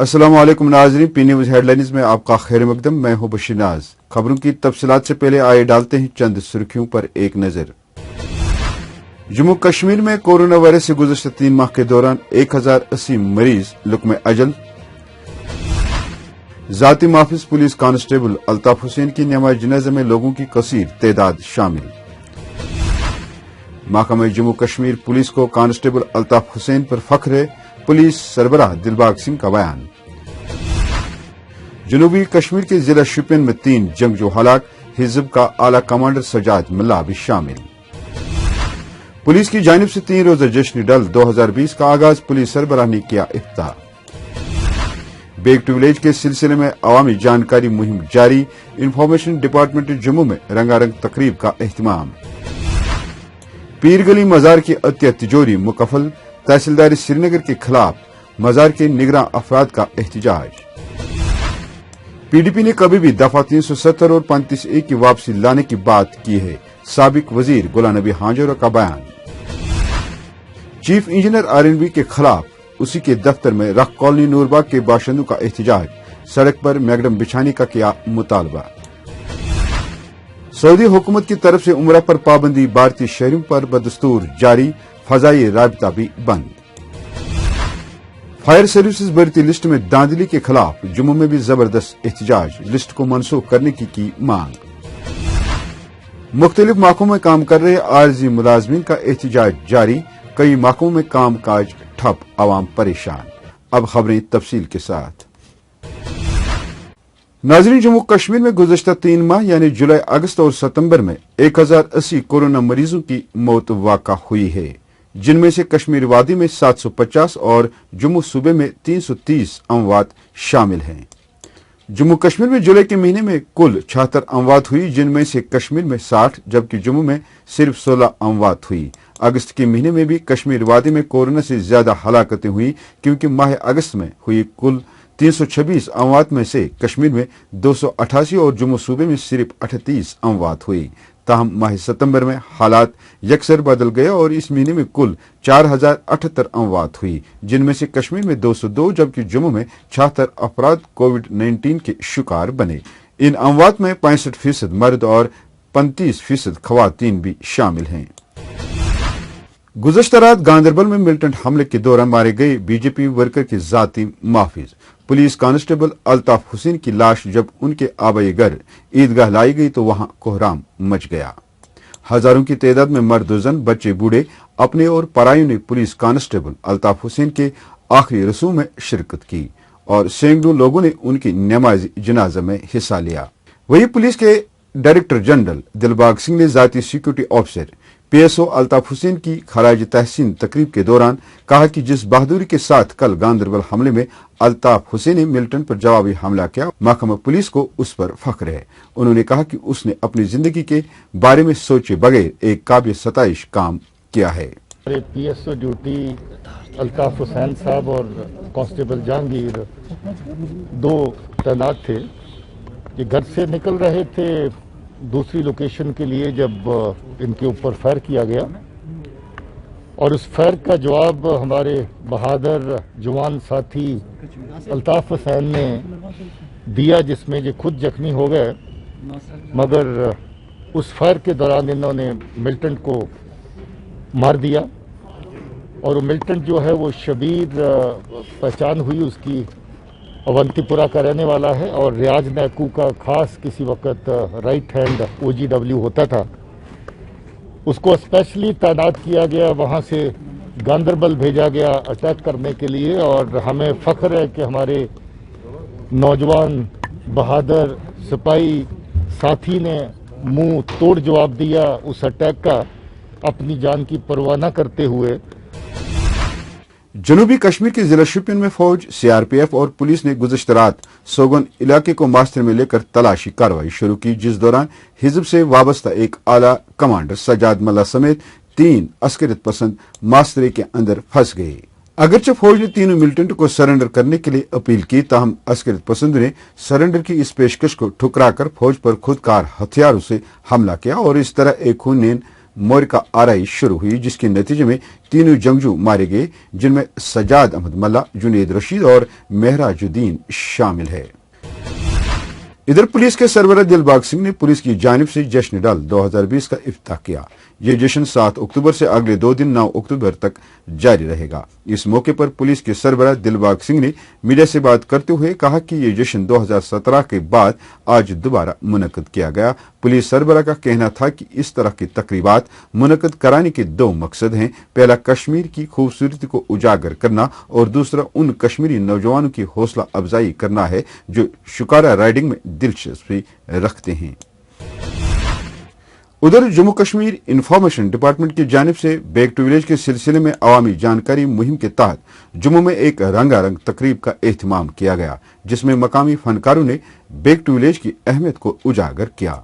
अस्सलाम वालेकुम नाज़रीन, पी न्यूज़ हेडलाइंस में आपका खैर मकदम। मैं हूं बशीर नाज। खबरों की तफसीलात से पहले आइए डालते हैं चंद सुर्खियों पर एक नजर। जम्मू कश्मीर में कोरोना वायरस से गुज़श्ता 3 माह के दौरान 1080 मरीज लुक्म अजल। जाती माफिज पुलिस कांस्टेबल अल्ताफ हुसैन की नमाज जनाजा में लोगों की कसीर तादाद शामिल। महकमा जम्मू कश्मीर पुलिस को कांस्टेबल अल्ताफ हुसैन पर फख्र है, पुलिस सरबराह दिलबाग सिंह का बयान। जनूबी कश्मीर के जिला शोपियान में 3 जंगजू हलाक, हिजब का आला कमांडर सजाद मुल्ला भी शामिल। पुलिस की जानिब से 3 रोजा जश्न डल 2020 का आगाज, पुलिस सरबराह ने किया इफ्ताह। बैक टू विलेज के सिलसिले में अवामी जानकारी मुहिम जारी, इंफॉर्मेशन डिपार्टमेंट जम्मू में रंगारंग तकरीब का एहतमाम। पीर गली मजार की अतिया तिजोरी मुकफल, तहसीलदार श्रीनगर के खिलाफ मजार के निगरान अफराद का एहतजाज। पीडीपी ने कभी भी दफा 370 और 35A की वापसी लाने की बात की है, साबिक वजीर गुलाम नबी हांजोरा का बयान। चीफ इंजीनियर आरएनबी के खिलाफ उसी के दफ्तर में रख कॉलोनी नूरबाग के बाशिंदों का एहतजाज, सड़क पर मैगडम बिछाने का किया मुतालबा। सऊदी हुकूमत की तरफ से उम्रा पर पाबंदी भारतीय शहरों पर बदस्तूर जारी, फजाई राबता भी बंद। फायर सर्विसेज भर्ती लिस्ट में धांधली के खिलाफ जम्मू में भी जबरदस्त एहतजाज, लिस्ट को मनसूख करने की मांग। मुख्तलिफ महकमों में काम कर रहे आरजी मुलाजमीन का एहतजाज जारी, कई महकमों में काम काज ठप, आवाम परेशान। अब खबरें तफसील के साथ। नाज़रीन, जम्मू कश्मीर में गुज़श्ता 3 माह यानी जुलाई, अगस्त और सितंबर में 1080 कोरोना मरीजों की मौत वाक़ा हुई है, जिनमें से कश्मीर वादी में 750 और जम्मू सूबे में 330 अमवात शामिल हैं। जम्मू कश्मीर में जुलाई के महीने में कुल 76 अमवात हुई, जिनमें से कश्मीर में 60 जबकि जम्मू में सिर्फ 16 अमवात हुई। अगस्त के महीने में भी कश्मीर वादी में कोरोना से ज्यादा हलाकतें हुई, क्योंकि माह अगस्त में हुई कुल 326 अमवात में से कश्मीर में 288 और जम्मू सूबे में सिर्फ 38 अमवात हुई। ताहम माह सितंबर में हालात यकसर बदल गए और इस महीने में कुल 4078 अमवात हुई, जिनमें से कश्मीर में 202 जबकि जम्मू में 76 अफराद कोविड-19 के शिकार बने। इन अमवात में 65% मर्द और 35% खवातीन भी शामिल हैं। गुज़श्ता रात गांदरबल में मिलिटेंट हमले के दौरान मारे गए बीजेपी वर्कर के जाती माफिज पुलिस कांस्टेबल अल्ताफ हुसैन की लाश जब उनके आबाई घर ईदगाह लाई गई तो वहां कोहराम मच गया। हजारों की तादाद में मर्द, जन, बच्चे, बूढ़े, अपने और परायों ने पुलिस कांस्टेबल अल्ताफ हुसैन के आखिरी रसूम में शिरकत की और सैकड़ों लोगों ने उनकी नमाज जनाजा में हिस्सा लिया। वही पुलिस के डायरेक्टर जनरल दिलबाग सिंह ने जाती security officer PSO Altaf Hussain की खराज तहसीन तकरीब के दौरान कहा कि जिस बहादुरी के साथ कल गांदरबल हमले में अल्ताफ हुसैन ने मिलिटेंट पर जवाबी हमला किया, महकमा पुलिस को उस पर फख्र है। उन्होंने कहा कि उसने अपनी जिंदगी के बारे में सोचे बगैर एक काबिल सताइश काम किया है। पीएसओ ड्यूटी अल्ताफ हुसैन साहब और कांस्टेबल जहांगीर 2 तैनात थे कि घर से निकल रहे थे दूसरी लोकेशन के लिए, जब इनके ऊपर फायर किया गया और उस फायर का जवाब हमारे बहादुर जवान साथी अल्ताफ हुसैन ने दिया, जिसमें ये खुद जख्मी हो गए। मगर उस फायर के दौरान इन्होंने मिलिटेंट को मार दिया और वो मिलिटेंट जो है वो शबीर पहचान हुई, उसकी अवंतीपुरा का रहने वाला है और रियाज नैकू का खास किसी वक्त राइट हैंड OGW होता था। उसको स्पेशली तैनात किया गया, वहाँ से गांदरबल भेजा गया अटैक करने के लिए और हमें फख्र है कि हमारे नौजवान बहादुर सिपाही साथी ने मुंह तोड़ जवाब दिया उस अटैक का, अपनी जान की परवाह न करते हुए। जनूबी कश्मीर के जिला शोपियान में फौज, सीआरपीएफ और पुलिस ने गुज़श्ता रात सोगन इलाके को मास्टर में लेकर तलाशी कार्रवाई शुरू की, जिस दौरान हिजब से वाबस्ता एक आला कमांडर सजाद मुल्ला समेत 3 अस्करियत पसंद मास्टरे के अंदर फंस गए। अगरचे फौज ने तीनों मिलिटेंट को सरेंडर करने के लिए अपील की, ताहम अस्करियत पसंद ने सरेंडर की इस पेशकश को ठुकराकर फौज पर खुदकार हथियारों से हमला किया और इस तरह एक खूनरेन मोरका आरई शुरू हुई, जिसके नतीजे में तीनों जंगजू मारे गए, जिनमें सजाद अहमद मल्ला, जुनेद रशीद और मेहराजुद्दीन शामिल है। इधर पुलिस के सरबराह दिलबाग सिंह ने पुलिस की जानिब से जश्न डल 2020 का इफ्तिताह किया। ये जश्न 7 अक्टूबर से अगले 2 दिन 9 अक्टूबर तक जारी रहेगा। इस मौके पर पुलिस के सरबराह दिलबाग सिंह ने मीडिया से बात करते हुए कहा कि ये जश्न 2017 के बाद आज दोबारा मुनक्कद किया गया। पुलिस सरबराह का कहना था कि इस तरह की तकरीबात मुनक्कद कराने के 2 मकसद हैं। पहला, कश्मीर की खूबसूरती को उजागर करना और दूसरा, उन कश्मीरी नौजवानों की हौसला अफजाई करना है जो शिकारा राइडिंग में दिलचस्पी रखते हैं। उधर जम्मू कश्मीर इंफॉर्मेशन डिपार्टमेंट की जानिब से बैक टू विलेज के सिलसिले में अवामी जानकारी मुहिम के तहत जम्मू में एक रंगारंग तकरीब का एहतमाम किया गया, जिसमें मकामी फनकारों ने बैक टू विलेज की अहमियत को उजागर किया।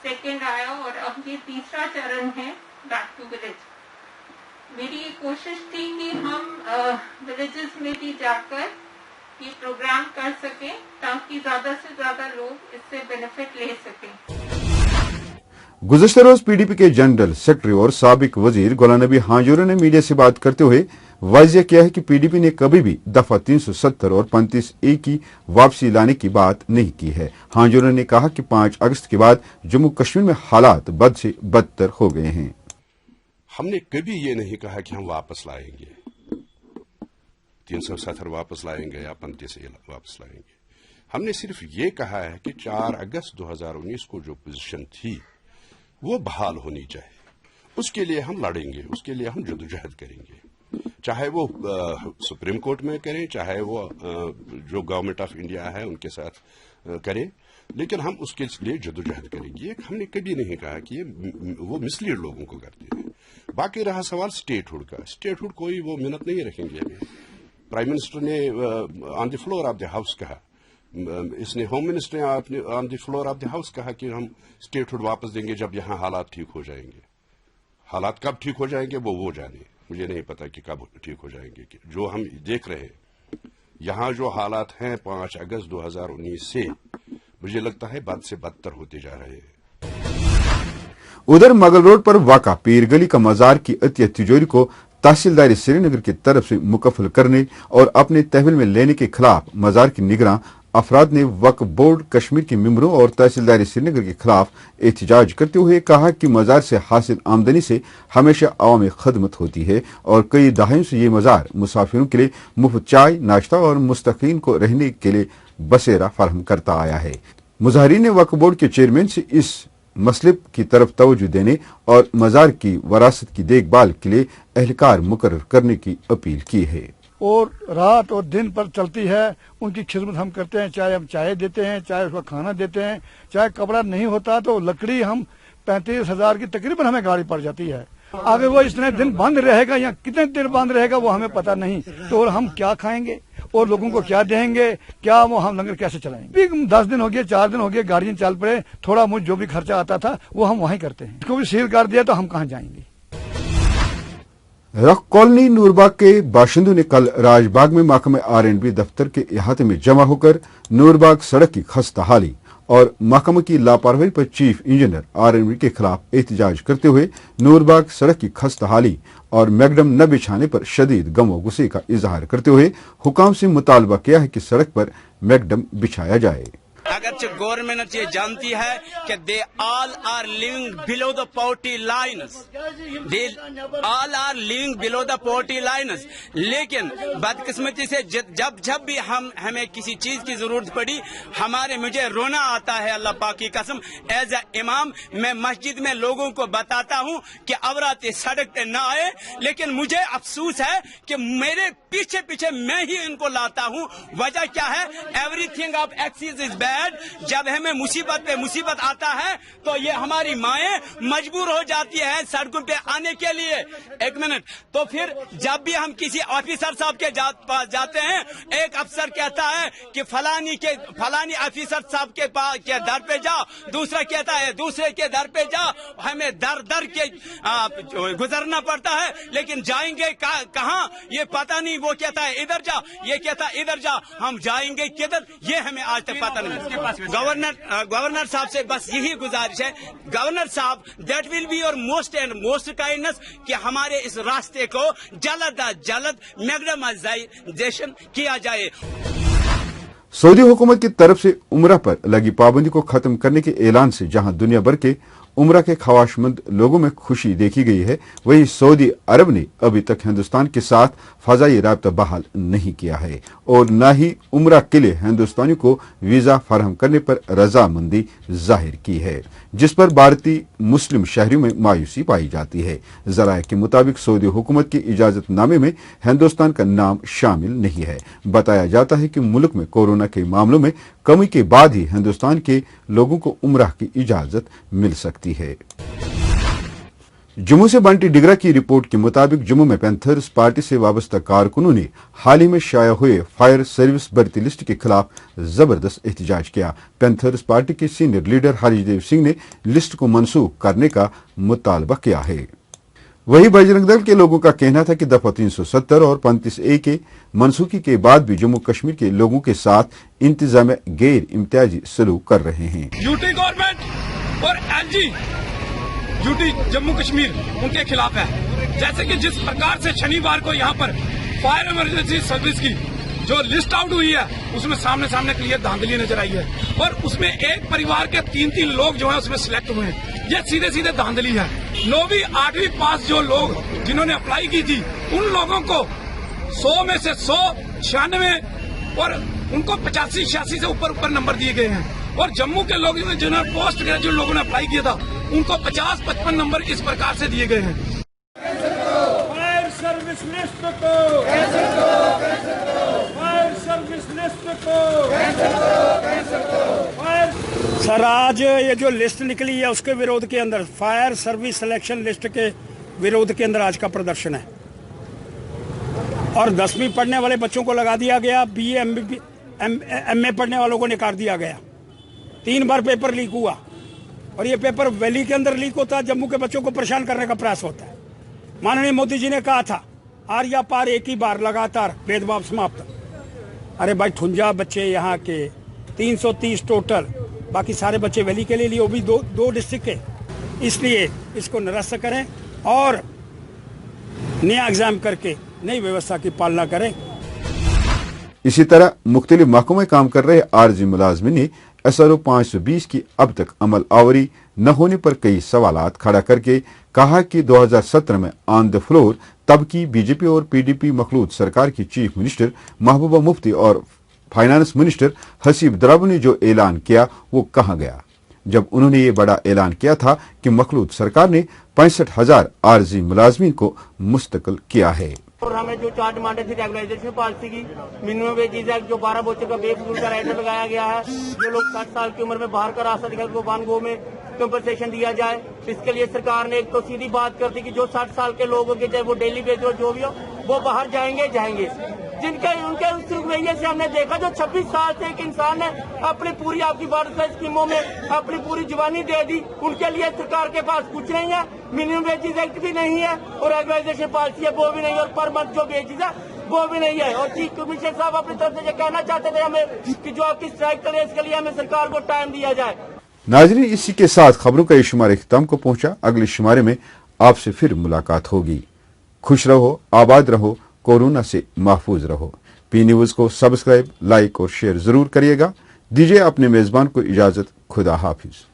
सेकेंड आया और अब ये तीसरा चरण है बैक टू विलेज। मेरी ये कोशिश थी कि हम विलेजेस में भी जाकर ये प्रोग्राम कर सकें ताकि ज्यादा से ज्यादा लोग इससे बेनिफिट ले सकें। गुज़श्ता रोज पीडीपी के जनरल सेक्रेटरी और साबिक वजीर गुलाम नबी हांजोरा ने मीडिया से बात करते हुए वाज़ेह किया है कि पीडीपी ने कभी भी दफा 370 और 35A की वापसी लाने की बात नहीं की है। हांजोरा ने कहा कि 5 अगस्त के बाद जम्मू कश्मीर में हालात बद से बदतर हो गए हैं। हमने कभी ये नहीं कहा कि हम वापस लाएंगे 370 वापस लाएंगे या 35A वापस लाएंगे। हमने सिर्फ ये कहा है कि 4 अगस्त 2019 को जो पोजीशन थी वो बहाल होनी चाहिए। उसके लिए हम लड़ेंगे, उसके लिए हम जदोजहद करेंगे, चाहे वो सुप्रीम कोर्ट में करें, चाहे वो जो गवर्नमेंट ऑफ इंडिया है उनके साथ करें, लेकिन हम उसके लिए जदोजहद करेंगे। हमने कभी नहीं कहा कि वो मिसलीड लोगों को करते हैं। बाकी रहा सवाल स्टेटहुड का, स्टेटहुड कोई वो मिनट नहीं रखेंगे। प्राइम मिनिस्टर ने on the floor of the house कहा, इसने होम मिनिस्टर ने on the floor of the house कहा कि हम स्टेटहुड वापस देंगे जब यहाँ हालात ठीक हो जाएंगे। हालात कब ठीक हो जाएंगे वो जाने, मुझे नहीं पता कि कब ठीक हो जाएंगे। जो हम देख रहे हैं यहाँ जो हालात हैं 5 अगस्त 2019 से, मुझे लगता है बद से बदतर होते जा रहे हैं। उधर मगल रोड पर वाक़ा पीर गली का मजार की अतिया तिजोरी को तहसीलदार श्रीनगर की तरफ से मुकफ्फल करने और अपने तहवील में लेने के खिलाफ मजार की निगरान अफराद ने वक्फ बोर्ड कश्मीर के मेंबरों और तहसीलदार श्रीनगर के खिलाफ एहतजाज करते हुए कहा कि मजार से हासिल आमदनी से हमेशा अवामी खदमत होती है और कई दहाइयों से ये मजार मुसाफिरों के लिए मुफ्त चाय, नाश्ता और मुस्तकीन को रहने के लिए बसेरा फराहम करता आया है। मुजाहिरीन ने वक्फ बोर्ड के चेयरमैन से इस मसले की तरफ तवज्जो देने और मजार की वरासत की देखभाल के लिए एहलकार मुकर्रर करने की अपील की है। और रात और दिन पर चलती है, उनकी खिदमत हम करते हैं, चाहे हम चाय देते हैं, चाहे उसका खाना देते हैं, चाहे कपड़ा नहीं होता तो लकड़ी हम 35,000 की तकरीबन हमें गाड़ी पड़ जाती है। आगे वो इतने दिन बंद रहेगा या कितने दिन बंद रहेगा वो हमें पता नहीं, तो और हम क्या खाएंगे और लोगों को क्या देंगे, क्या वो हम लंगर कैसे चलाएंगे। 10 दिन हो गए, 4 दिन हो गए, गाड़ियां चल पड़े, थोड़ा मुझ जो भी खर्चा आता था वो हम वहीं करते हैं। इसको भी सील कर दिया तो हम कहाँ जाएंगे। रख कॉलोनी नूरबाग के बाशिंदों ने कल राजबाग में महकमे R&B दफ्तर के इहाते में जमा होकर नूरबाग सड़क की खस्ताहाली और महकमे की लापरवाही पर चीफ इंजीनियर R&B के खिलाफ एहतजाज करते हुए नूरबाग सड़क की खस्ताहाली और मैकडम न बिछाने पर शदीद गम व गुस्से का इजहार करते हुए हुकाम से मुतालबा किया है कि सड़क पर मैकडम बिछाया जाए। अगरचे गवर्नमेंट ये जानती है कि they all are living below the poverty lines, they all are living below the poverty lines, लेकिन बदकिस्मती से जब भी हमें किसी चीज की जरूरत पड़ी मुझे रोना आता है। अल्लाह पाक की कसम, एज ए इमाम मैं मस्जिद में लोगों को बताता हूँ कि औरत सड़क पे ना आए, लेकिन मुझे अफसोस है कि मेरे पीछे पीछे मैं ही इनको लाता हूँ। वजह क्या है? Everything of axis is bad, but जब हमें मुसीबत पे मुसीबत आता है तो ये हमारी माएं मजबूर हो जाती है सड़कों पे आने के लिए। एक मिनट, तो फिर जब भी हम किसी ऑफिसर साहब के पास जाते हैं, एक अफसर कहता है कि फलानी ऑफिसर साहब के पास के दर पे जाओ, दूसरा कहता है दूसरे के दर पे जाओ। हमें दर दर के गुजरना पड़ता है, लेकिन जाएंगे कहाँ ये पता नहीं। वो कहता है इधर जाओ, ये कहता है इधर जाओ, हम जाएंगे किधर ये हमें आज तक पता नहीं। गवर्नर साहब से बस यही गुजारिश है, गवर्नर साहब, that will be your most and most kindness कि हमारे इस रास्ते को जल्द अज जल्द मैग्नेटाइजेशन किया जाए। सऊदी हुकूमत की तरफ से उम्रा पर लगी पाबंदी को खत्म करने के ऐलान से जहां दुनिया भर के उम्रा के ख्वाहिशमंद लोगों में खुशी देखी गई है, वहीं सऊदी अरब ने अभी तक हिंदुस्तान के साथ फजाई राब्ता बहाल नहीं किया है और न ही उम्रा के लिए हिंदुस्तानियों को वीजा फराहम करने पर रजामंदी जाहिर की है, जिस पर भारतीय मुस्लिम शहरियों में मायूसी पाई जाती है। जराये के मुताबिक सऊदी हुकूमत के इजाजतनामे में हिंदुस्तान का नाम शामिल नहीं है। बताया जाता है कि मुल्क में कोरोना के मामलों में कमी के बाद ही हिंदुस्तान के लोगों को उम्रा की इजाजत मिल सकती है। जम्मू से बंटी डिगरा की रिपोर्ट के मुताबिक जम्मू में पैंथर्स पार्टी से वाबस्ता कारकुनों ने हाल ही में शाया हुए फायर सर्विस भर्ती लिस्ट के खिलाफ जबरदस्त एहतजाज किया। पैंथर्स पार्टी के सीनियर लीडर हरीशदेव सिंह ने लिस्ट को मनसूख करने का मुतालबा किया है। वही बजरंग दल के लोगों का कहना था कि दफा 370 और 35A के मनसूखी के बाद भी जम्मू कश्मीर के लोगों के साथ इंतजाम गैर इम्तियाजी सलूक कर रहे हैं। यूटी गवर्नमेंट और एलजी यूटी जम्मू कश्मीर उनके खिलाफ है। जैसे कि जिस प्रकार से शनिवार को यहाँ पर फायर इमरजेंसी सर्विस की जो लिस्ट आउट हुई है, उसमें सामने क्लियर धांधली नजर आई है और उसमें एक परिवार के 3 लोग जो है उसमें सिलेक्ट हुए हैं। ये सीधे धांधली है। 9वीं 8वीं पास जो लोग जिन्होंने अप्लाई की थी, उन लोगों को 100 में से 100, 96 और उनको 85-86 से ऊपर नंबर दिए गए हैं। और जम्मू के लोग जिन्होंने पोस्ट ग्रेजुएट लोगों ने अप्लाई किया था, उनको 50-55 नंबर इस प्रकार से दिए गए हैं। फायर सर्विस लिस्ट को फायर सर्विस लिस्ट को सर, आज ये जो लिस्ट निकली है उसके विरोध के अंदर, फायर सर्विस सिलेक्शन लिस्ट के विरोध के अंदर आज का प्रदर्शन है। और 10वीं पढ़ने वाले बच्चों को लगा दिया गया, BA MA पढ़ने वालों को निकाल दिया गया। 3 बार पेपर लीक हुआ और ये पेपर वैली के अंदर लीक होता है, जम्मू के बच्चों को परेशान करने का प्रयास होता है। माननीय मोदी जी ने कहा था आर्या पार एक ही बार, लगातार भेदभाव समाप्त। अरे भाई, 58 बच्चे यहाँ के, 330 टोटल, बाकी सारे बच्चे वैली के लिए, वो भी दो डिस्ट्रिक्ट के। इसलिए इसको निरस्त करें और नया एग्जाम करके नई व्यवस्था की पालना करें। इसी तरह मुख्तलिफ महकमों में काम कर रहे आरजी मुलाजमिन ने SRO 520 की अब तक अमल आवरी न होने पर कई सवालात खड़ा करके कहा कि 2017 में ऑन द फ्लोर तब की बीजेपी और PDP मखलूत सरकार की चीफ मिनिस्टर महबूबा मुफ्ती और फाइनेंस मिनिस्टर हसीब द्रब ने जो ऐलान किया वो कहाँ गया, जब उन्होंने ये बड़ा ऐलान किया था कि मखलूत सरकार ने 65,000 आरजी मुलाजमीन को मुस्तकिल किया है। और हमें जो 4 डिमांडें थी रेगुलाइजेशन पॉलिसी की, मिनिमम वेजेज एक्ट जो 12 बच्चों का बेफजूल का राइडर लगाया गया है, जो लोग 60 साल की उम्र में बाहर का रास्ता दिखा को वन गो में कंपनसेशन दिया जाए। इसके लिए सरकार ने एक तो सीधी बात कर दी कि जो 60 साल के लोग होंगे, चाहे वो डेली बेस हो जो भी हो, वो बाहर जाएंगे। जिनके उनके उस रवैये से हमने देखा जो 26 साल से एक इंसान ने अपनी पूरी आपकी वार्षिक स्कीमों में अपनी पूरी जवानी दे दी, उनके लिए सरकार के पास कुछ नहीं है। मिनिमम वेजेज एक्ट भी नहीं है और रेगुलाइजेशन पॉलिसी है वो भी नहीं है, और पर मंथ जो वेजेज है वो भी नहीं है। और चीफ कमिश्नर साहब अपनी तरफ से ये कहना चाहते थे हमें कि जो आपकी स्ट्राइक करे इसके लिए हमें सरकार को टाइम दिया जाए। नाज़रीन, इसी के साथ खबरों का ये शुमार इख्तिताम को पहुंचा। अगले शुमारे में आपसे फिर मुलाकात होगी। खुश रहो, आबाद रहो, कोरोना से महफूज रहो। पी न्यूज को सब्सक्राइब, लाइक और शेयर जरूर करिएगा। दीजिए अपने मेजबान को इजाजत। खुदा हाफिज।